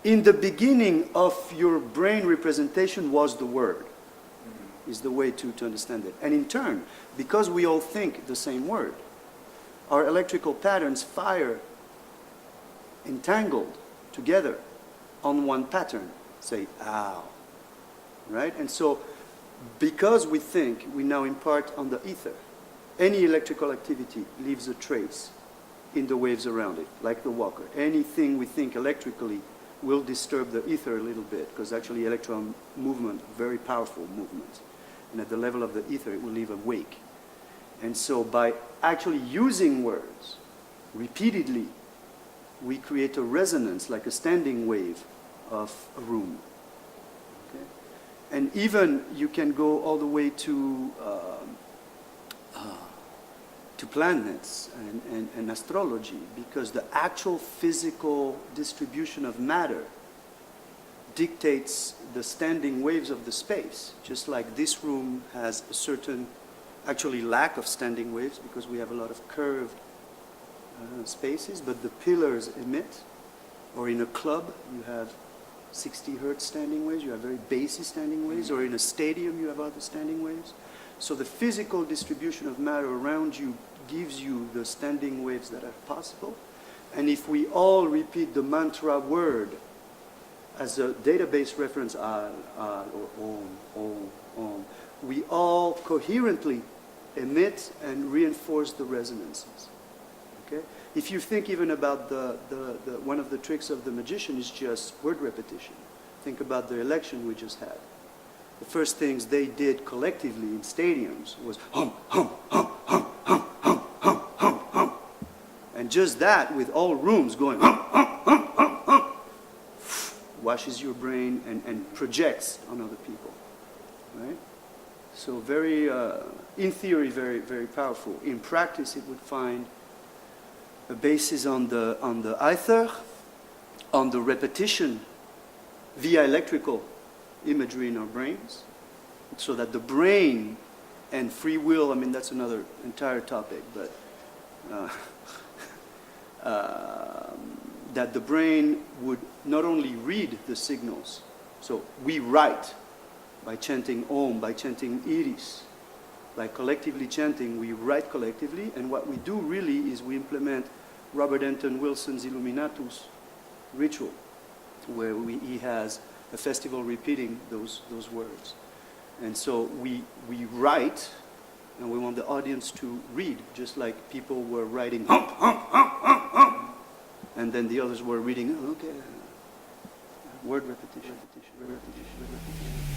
in the beginning of your brain representation was the word, is the way to understand it. And in turn, because we all think the same word, our electrical patterns fire entangled together on one pattern, say, ow, right? And so, because we think, we now impart on the ether. Any electrical activity leaves a trace in the waves around it, like the walker. Anything we think electrically will disturb the ether a little bit, because actually electron movement, very powerful movement. And at the level of the ether, it will leave a wake. And so by actually using words repeatedly, we create a resonance, like a standing wave of a room. Okay? And even you can go all the way to planets and astrology, because the actual physical distribution of matter dictates the standing waves of the space. Just like this room has a certain, actually lack of standing waves, because we have a lot of curved spaces, but the pillars emit. Or in a club, you have 60 hertz standing waves, you have very bassy standing waves, or in a stadium, you have other standing waves. So the physical distribution of matter around you gives you the standing waves that are possible. And if we all repeat the mantra word as a database reference, al, or om, we all coherently emit and reinforce the resonances. Okay? If you think even about one of the tricks of the magician is just word repetition. Think about the election we just had. The first things they did collectively in stadiums was hum, hum, hum, hum, hum, hum, hum, hum, hum. And just that, with all rooms going hum, hum, hum, hum, hum, washes your brain and projects on other people. Right? So very, in theory, very, very powerful. In practice, it would find a basis on the ether, on the repetition via electrical imagery in our brains, so that the brain and free will, I mean, that's another entire topic, but that the brain would not only read the signals, so we write by chanting Om, by chanting Iris, by collectively chanting, we write collectively, and what we do really is we implement Robert Anton Wilson's Illuminatus ritual, where he has a festival repeating those words. And so we write, and we want the audience to read, just like people were writing hump, hump, hump, hump, hump. And then the others were reading, okay, word repetition, repetition, repetition, repetition.